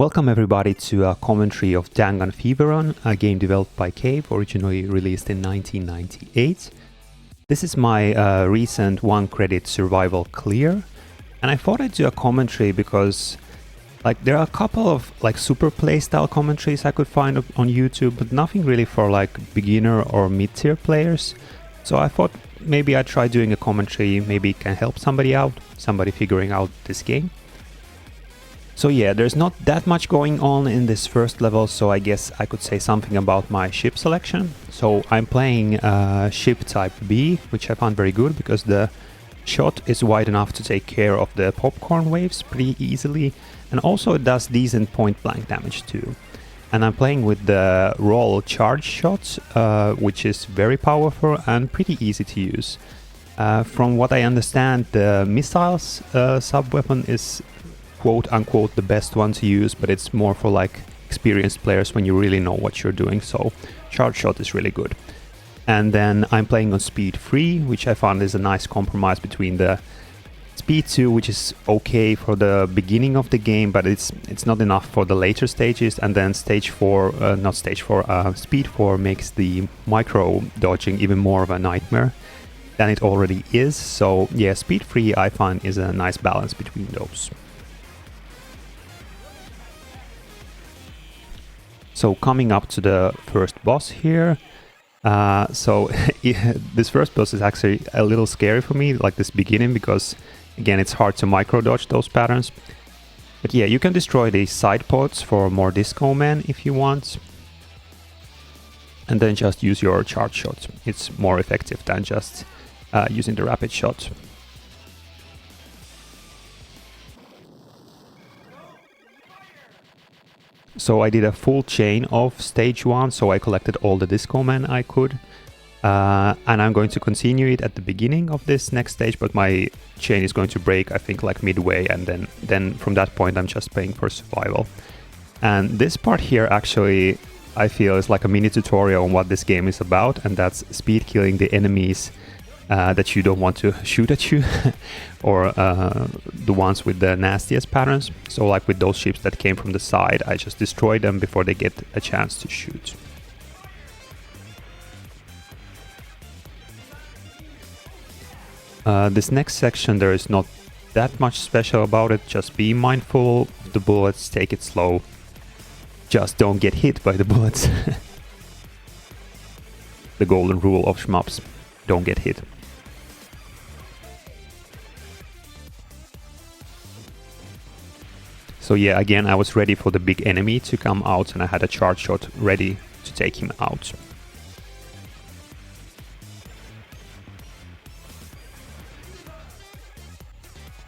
Welcome everybody to a commentary of Dangun Feveron, a game developed by Cave, originally released in 1998. This is my recent one-credit survival clear, and I thought I'd do a commentary because there are a couple of super play-style commentaries I could find on YouTube, but nothing really for beginner or mid-tier players. So I thought maybe I'd try doing a commentary, maybe it can help somebody out, somebody figuring out this game. So yeah, there's not that much going on in this first level, so I guess I could say something about my ship selection. So I'm playing ship type B, which I found very good because the shot is wide enough to take care of the popcorn waves pretty easily, and also it does decent point blank damage too. And I'm playing with the roll charge shots, which is very powerful and pretty easy to use. From what I understand, the missiles sub-weapon is quote-unquote the best one to use, but it's more for experienced players when you really know what you're doing, so charge shot is really good. And then I'm playing on speed 3, which I found is a nice compromise between the speed 2, which is okay for the beginning of the game, but it's not enough for the later stages, and then speed 4 makes the micro dodging even more of a nightmare than it already is. So yeah, speed 3 I find is a nice balance between those. So coming up to the first boss here, this first boss is actually a little scary for me, this beginning, because again it's hard to micro dodge those patterns. But yeah, you can destroy the side pods for more disco men if you want, and then just use your charge shot. It's more effective than just using the rapid shot. So I did a full chain of stage 1, so I collected all the disco men I could. And I'm going to continue it at the beginning of this next stage, but my chain is going to break, I think, midway, and then from that point I'm just playing for survival. And this part here actually, I feel, is like a mini tutorial on what this game is about, and that's speed killing the enemies that you don't want to shoot at you, or the ones with the nastiest patterns. So with those ships that came from the side, I just destroy them before they get a chance to shoot. This next section, there is not that much special about it. Just be mindful of the bullets, take it slow. Just don't get hit by the bullets. The golden rule of shmups: don't get hit. So yeah, again, I was ready for the big enemy to come out, and I had a charge shot ready to take him out.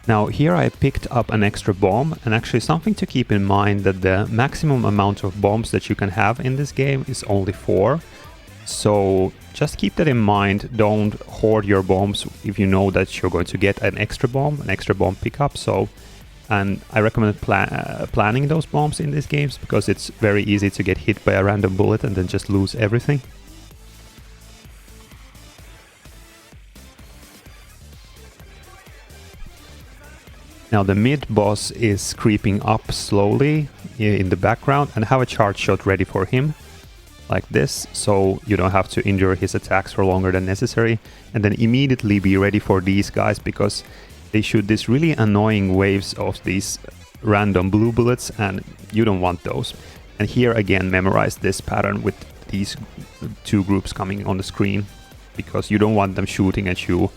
Now here I picked up an extra bomb, and actually something to keep in mind that the maximum amount of bombs that you can have in this game is only 4. So just keep that in mind. Don't hoard your bombs if you know that you're going to get an extra bomb pickup. And I recommend planning those bombs in these games, because it's very easy to get hit by a random bullet and then just lose everything. Now the mid boss is creeping up slowly in the background, and have a charge shot ready for him, like this, so you don't have to endure his attacks for longer than necessary. And then immediately be ready for these guys, because they shoot these really annoying waves of these random blue bullets, and you don't want those. And here again, memorize this pattern with these two groups coming on the screen, because you don't want them shooting at you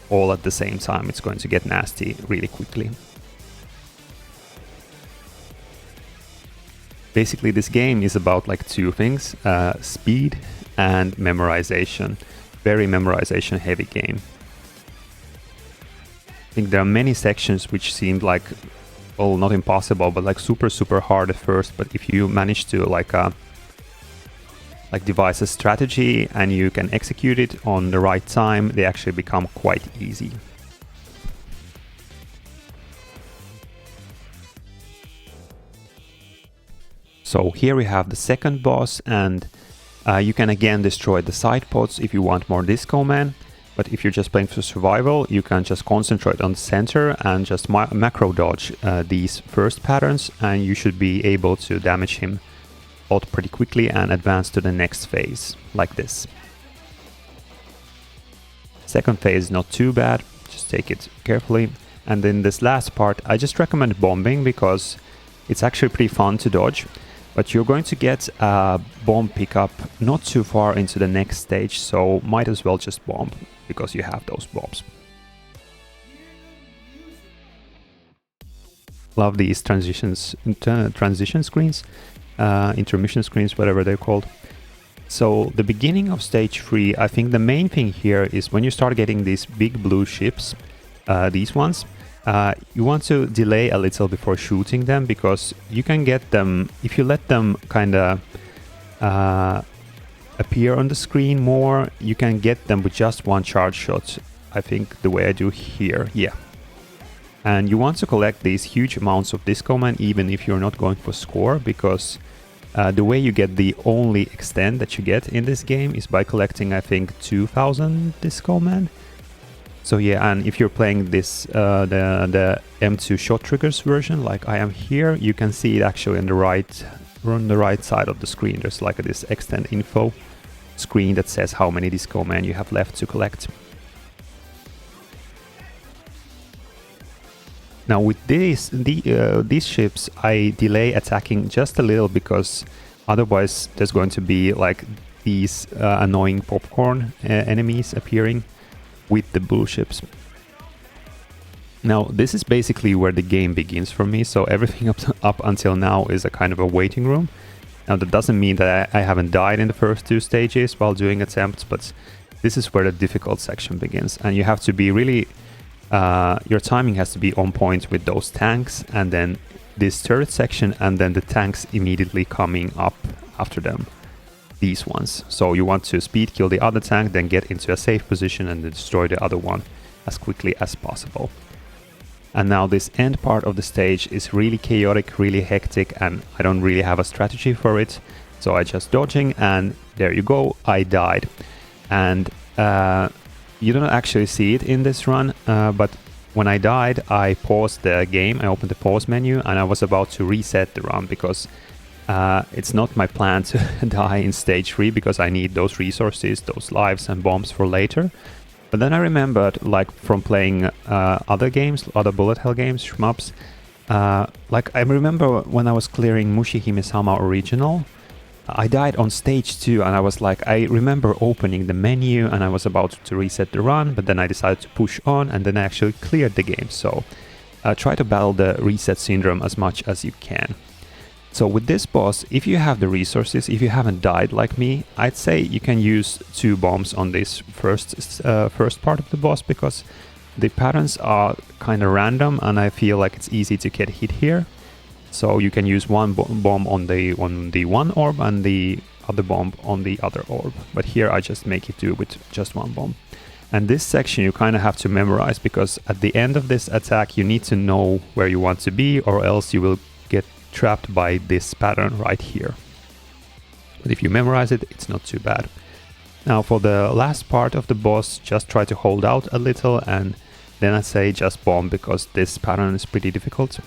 all at the same time. It's going to get nasty really quickly. Basically, this game is about two things: speed and memorization. Very memorization heavy game. I think there are many sections which seemed well, not impossible, but super hard at first. But if you manage to devise a strategy and you can execute it on the right time, they actually become quite easy. So here we have the second boss, and you can again destroy the side pods if you want more disco men. But if you're just playing for survival, you can just concentrate on the center and just macro dodge these first patterns, and you should be able to damage him out pretty quickly and advance to the next phase, like this. Second phase, not too bad, just take it carefully. And then this last part, I just recommend bombing because it's actually pretty fun to dodge. But you're going to get a bomb pickup not too far into the next stage, so might as well just bomb because you have those bombs. Love these transition screens, intermission screens, whatever they're called. So the beginning of stage 3, I think the main thing here is when you start getting these big blue ships, these ones, you want to delay a little before shooting them, because you can get them, if you let them kind of appear on the screen more, you can get them with just one charge shot. I think the way I do here, yeah. And you want to collect these huge amounts of disco man even if you're not going for score, because the way you get the only extent that you get in this game is by collecting, I think, 2000 disco man. So yeah, and if you're playing this the M2 ShotTriggers version, like I am here, you can see it actually on the right side of the screen. There's like this extent info screen that says how many disco men you have left to collect. Now with these ships, I delay attacking just a little because otherwise there's going to be like these annoying popcorn enemies appearing with the blue ships. Now this is basically where the game begins for me, so everything up until now is a kind of a waiting room. Now that doesn't mean that I haven't died in the first 2 stages while doing attempts, but this is where the difficult section begins, and you have to be really your timing has to be on point with those tanks, and then this turret section, and then the tanks immediately coming up after them, these ones. So you want to speed kill the other tank, then get into a safe position and then destroy the other one as quickly as possible. And now this end part of the stage is really chaotic, really hectic, and I don't really have a strategy for it. So I just dodging, and there you go, I died. And you don't actually see it in this run, but when I died, I paused the game, I opened the pause menu, and I was about to reset the run because it's not my plan to die in stage 3 because I need those resources, those lives and bombs for later. But then I remembered, like from playing other games, other bullet hell games, shmups, like I remember when I was clearing Mushihime-sama Original, I died on stage 2, and I was like, I remember opening the menu and I was about to reset the run, but then I decided to push on and then I actually cleared the game. So try to battle the reset syndrome as much as you can. So with this boss, if you have the resources, if you haven't died like me, I'd say you can use 2 bombs on this first part of the boss, because the patterns are kind of random and I feel like it's easy to get hit here. So you can use one bomb on the one orb and the other bomb on the other orb. But here I just make it do with just one bomb. And this section you kind of have to memorize, because at the end of this attack you need to know where you want to be, or else you will get trapped by this pattern right here. But if you memorize it, it's not too bad. Now for the last part of the boss, just try to hold out a little, and then I say just bomb, because this pattern is pretty difficult.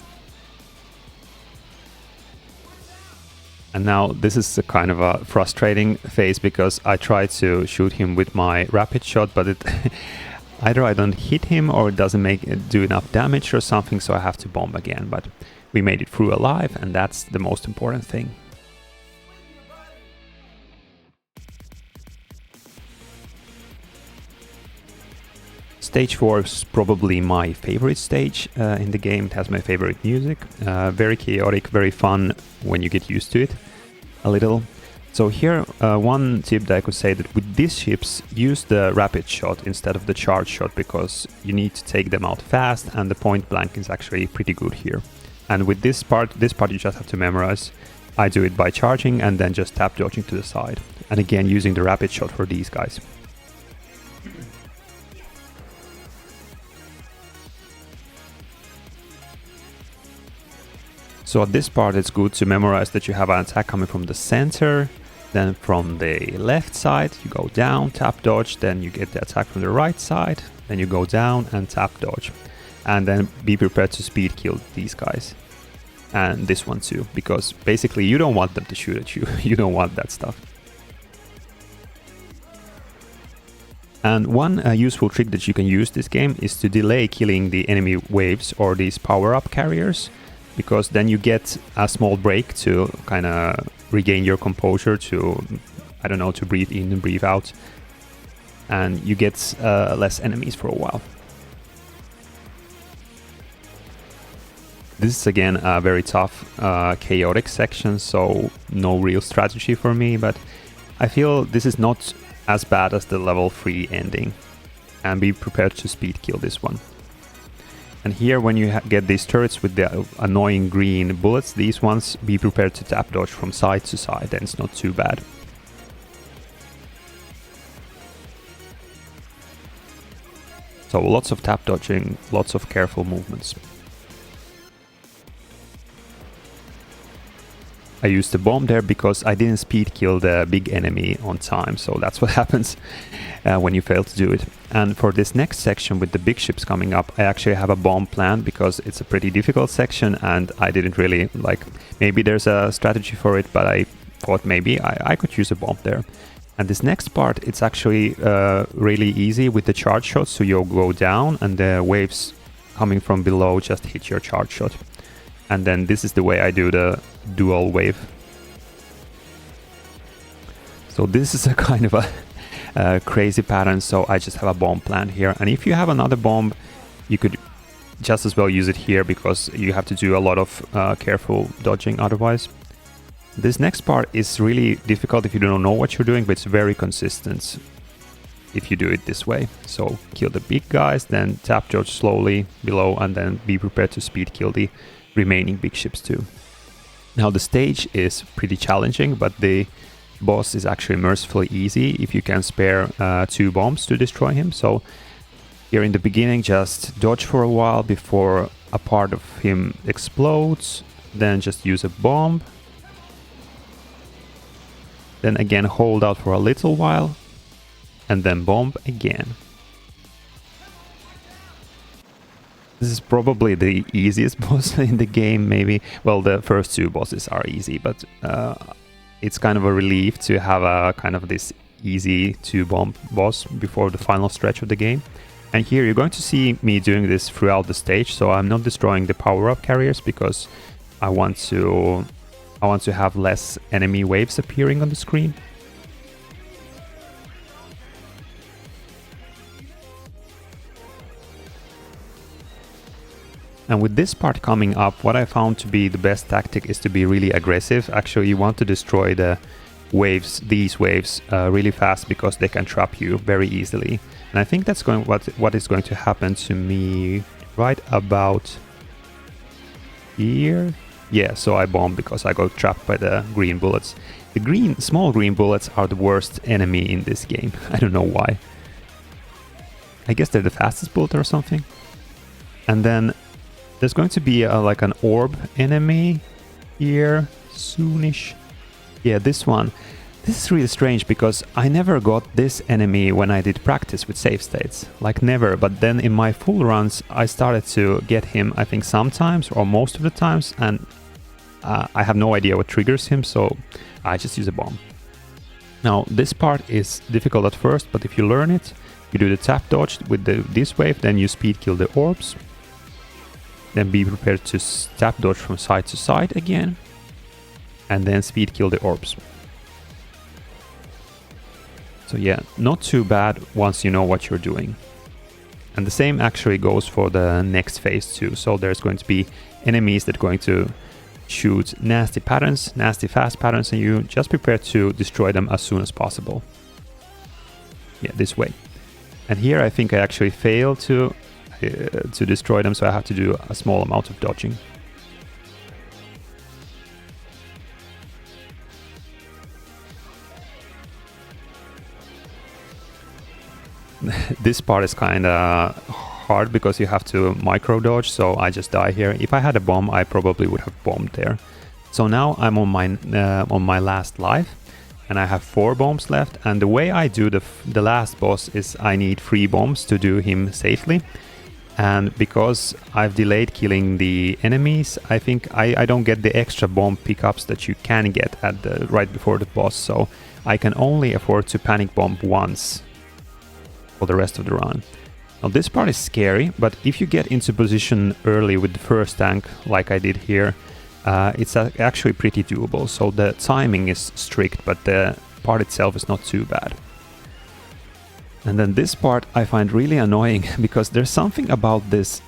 And now this is a kind of a frustrating phase, because I try to shoot him with my rapid shot, but it either I don't hit him or it doesn't do enough damage or something, so I have to bomb again. But we made it through alive, and that's the most important thing. Stage 4 is probably my favorite stage in the game. It has my favorite music. Very chaotic, very fun when you get used to it a little. So here, one tip that I could say, that with these ships, use the rapid shot instead of the charge shot, because you need to take them out fast, and the point blank is actually pretty good here. And with this part you just have to memorize. I do it by charging and then just tap dodging to the side. And again, using the rapid shot for these guys. So at this part it's good to memorize that you have an attack coming from the center, Then from the left side, you go down, tap dodge, then you get the attack from the right side, then you go down and tap dodge. And then be prepared to speed kill these guys. And this one too, because basically you don't want them to shoot at you. You don't want that stuff. And one useful trick that you can use this game is to delay killing the enemy waves or these power-up carriers, because then you get a small break to kind of regain your composure, to, I don't know, to breathe in and breathe out. And you get less enemies for a while. This is again a very tough, chaotic section, so no real strategy for me, but I feel this is not as bad as the level 3 ending, and be prepared to speed kill this one. And here when you get these turrets with the annoying green bullets, these ones, be prepared to tap dodge from side to side, and it's not too bad. So lots of tap dodging, lots of careful movements. I used the bomb there because I didn't speed kill the big enemy on time, so that's what happens when you fail to do it. And for this next section with the big ships coming up, I actually have a bomb planned because it's a pretty difficult section and I didn't really like, maybe there's a strategy for it, but I thought maybe I could use a bomb there. And this next part, it's actually really easy with the charge shots, so you'll go down and the waves coming from below just hit your charge shot. And then this is the way I do the dual wave. So this is a kind of a crazy pattern, so I just have a bomb plan here. And if you have another bomb, you could just as well use it here, because you have to do a lot of careful dodging otherwise. This next part is really difficult if you don't know what you're doing, but it's very consistent if you do it this way. So kill the big guys, then tap dodge slowly below, and then be prepared to speed kill the remaining big ships too. Now the stage is pretty challenging, but the boss is actually mercifully easy if you can spare 2 bombs to destroy him. So here in the beginning, just dodge for a while before a part of him explodes, then just use a bomb, then again hold out for a little while, and then bomb again. This is probably the easiest boss in the game, maybe. Well, the first 2 bosses are easy, but it's kind of a relief to have a kind of this easy 2-bomb boss before the final stretch of the game. And here you're going to see me doing this throughout the stage, so I'm not destroying the power-up carriers because I want to have less enemy waves appearing on the screen. And with this part coming up, what I found to be the best tactic is to be really aggressive. Actually, you want to destroy the waves, these waves, really fast, because they can trap you very easily. And I think that's what is going to happen to me right about here. Yeah, so I bombed because I got trapped by the green bullets. The small green bullets are the worst enemy in this game. I don't know why. I guess they're the fastest bullet or something. And then there's going to be like an orb enemy here soonish. Yeah, this one. This is really strange because I never got this enemy when I did practice with save states. Like never, but then in my full runs I started to get him, I think sometimes or most of the times, and I have no idea what triggers him, so I just use a bomb. Now this part is difficult at first, but if you learn it, you do the tap dodge with this wave, then you speed kill the orbs. Then be prepared to tap dodge from side to side again, and then speed kill the orbs. So yeah, not too bad once you know what you're doing. And the same actually goes for the next phase too. So there's going to be enemies that are going to shoot nasty patterns, nasty fast patterns, and you just prepare to destroy them as soon as possible. Yeah, this way. And here I think I actually failed to destroy them, so I have to do a small amount of dodging. This part is kind of hard because you have to micro dodge, so I just die here. If I had a bomb, I probably would have bombed there. So now I'm on my last life, and I have 4 bombs left. And the way I do the last boss is I need 3 bombs to do him safely. And because I've delayed killing the enemies, I think I don't get the extra bomb pickups that you can get at right before the boss. So I can only afford to panic bomb once for the rest of the run. Now this part is scary, but if you get into position early with the first tank, like I did here, it's actually pretty doable. So the timing is strict, but the part itself is not too bad. And then this part I find really annoying because there's something about this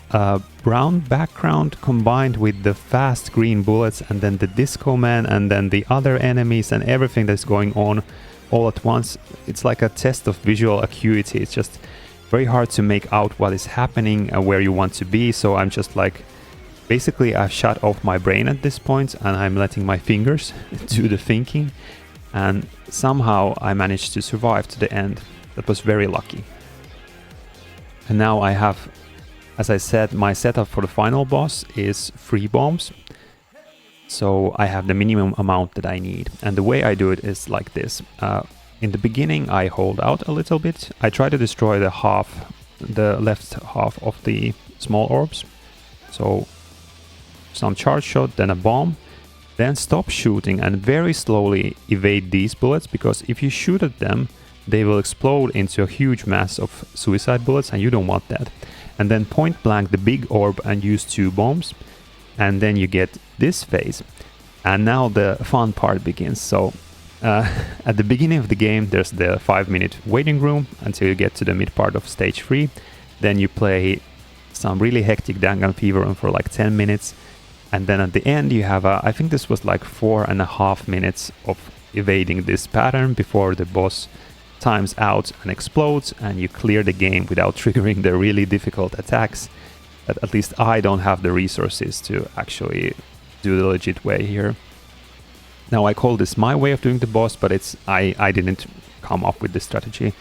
brown background combined with the fast green bullets and then the disco man and then the other enemies and everything that's going on all at once. It's like a test of visual acuity. It's just very hard to make out what is happening and where you want to be. So I'm just like, basically I've shut off my brain at this point and I'm letting my fingers do the thinking. And somehow I managed to survive to the end. That was very lucky. And now I have, as I said, my setup for the final boss is 3 bombs. So I have the minimum amount that I need. And the way I do it is like this. In the beginning I hold out a little bit. I try to destroy the left half of the small orbs. So some charge shot, then a bomb. Then stop shooting and very slowly evade these bullets, because if you shoot at them, they will explode into a huge mass of suicide bullets and you don't want that. And then point blank the big orb and use 2 bombs. And then you get this phase. And now the fun part begins. So at the beginning of the game, there's the 5-minute waiting room until you get to the mid part of stage 3. Then you play some really hectic Dangun Feveron for like 10 minutes. And then at the end you have I think this was like 4.5 minutes of evading this pattern before the boss times out and explodes and you clear the game without triggering the really difficult attacks that at least I don't have the resources to actually do the legit way here. Now I call this my way of doing the boss, but it's I didn't come up with this strategy.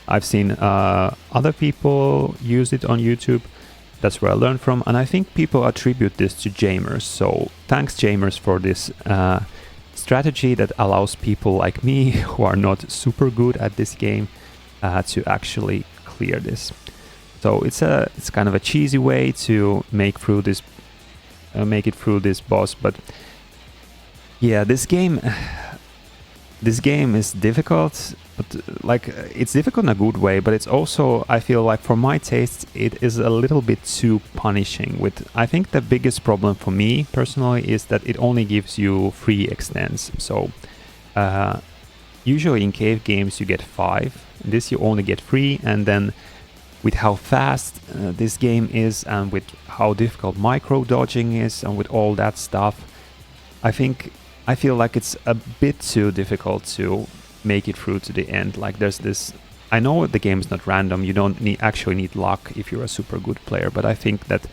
I've seen other people use it on YouTube. That's where I learned from, and I think people attribute this to Jamers. So thanks Jamers for this strategy that allows people like me who are not super good at this game to actually clear this. So it's kind of a cheesy way to make it through this boss, but yeah, this game is difficult, but like it's difficult in a good way, but it's also, I feel like for my tastes, it is a little bit too punishing. I think the biggest problem for me personally is that it only gives you 3 extents. So usually in cave games you get 5, in this you only get 3, and then with how fast this game is and with how difficult micro dodging is and with all that stuff, I feel like it's a bit too difficult to make it through to the end. Like there's this, I know the game is not random, you don't actually need luck if you're a super good player, but I think that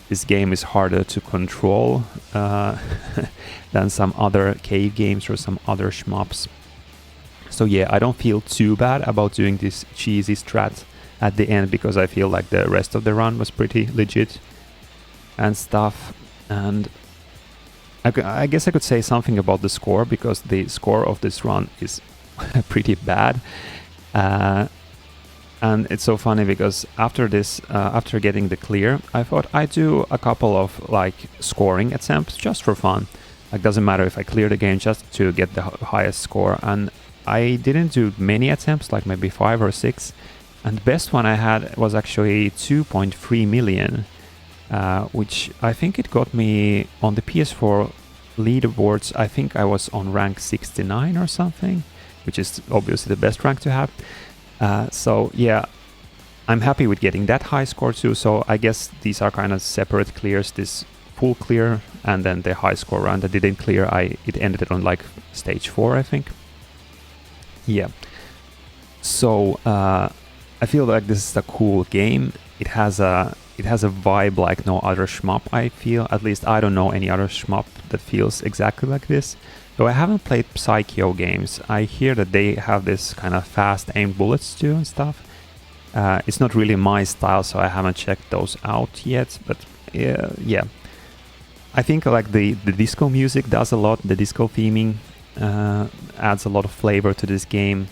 this game is harder to control than some other cave games or some other shmups. So yeah, I don't feel too bad about doing this cheesy strat at the end, because I feel like the rest of the run was pretty legit and stuff. And I guess I could say something about the score, because the score of this run is pretty bad. And it's so funny because after this, after getting the clear, I thought I'd do a couple of like scoring attempts just for fun. Like doesn't matter if I clear the game, just to get the highest score. And I didn't do many attempts, like maybe 5 or 6. And the best one I had was actually 2.3 million. Which I think it got me on the PS4 leaderboards. I think I was on rank 69 or something, which is obviously the best rank to have. So yeah, I'm happy with getting that high score too. So I guess these are kind of separate clears, this full clear and then the high score round that didn't clear. It ended on like stage 4, I think. Yeah. So I feel like this is a cool game. It has a vibe like no other shmup, I feel. At least I don't know any other shmup that feels exactly like this. Though I haven't played Psycho games. I hear that they have this kind of fast aimed bullets too and stuff. It's not really my style, so I haven't checked those out yet. But yeah. I think like the disco music does a lot, the disco theming. adds a lot of flavor to this game.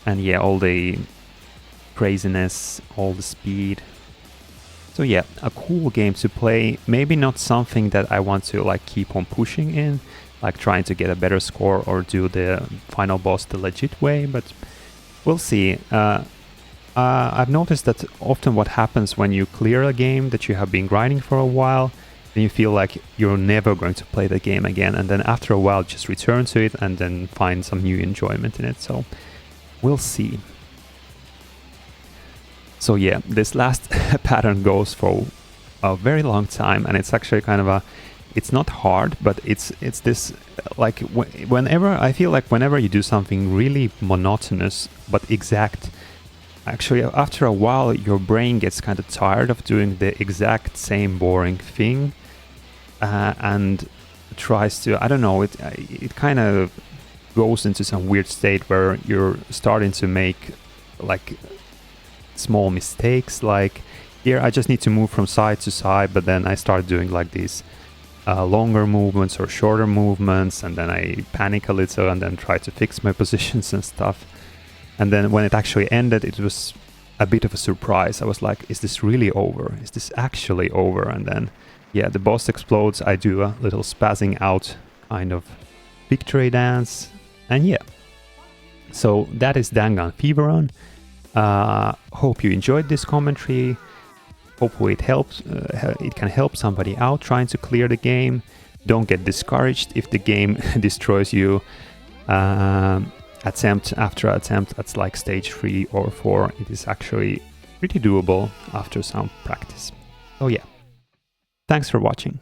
And yeah, all the craziness, all the speed. So yeah, a cool game to play. Maybe not something that I want to like keep on pushing in, like trying to get a better score or do the final boss the legit way, but we'll see. I've noticed that often what happens when you clear a game that you have been grinding for a while, then you feel like you're never going to play the game again, and then after a while just return to it and then find some new enjoyment in it. So we'll see. So yeah, this last pattern goes for a very long time, and it's actually kind of it's not hard, but it's this like whenever I feel like whenever you do something really monotonous but exact, actually after a while your brain gets kind of tired of doing the exact same boring thing, and tries to, I don't know, it kind of goes into some weird state where you're starting to make like small mistakes, like here I just need to move from side to side, but then I start doing like these longer movements or shorter movements, and then I panic a little and then try to fix my positions and stuff. And then when it actually ended, it was a bit of a surprise. I was like, is this really over? Is this actually over? And then yeah, the boss explodes, I do a little spazzing out kind of victory dance, and yeah. So that is Dangun Feveron. Hope you enjoyed this commentary. Hopefully it helps. It can help somebody out trying to clear the game. Don't get discouraged if the game destroys you attempt after attempt at like stage 3 or 4. It is actually pretty doable after some practice. So yeah, thanks for watching.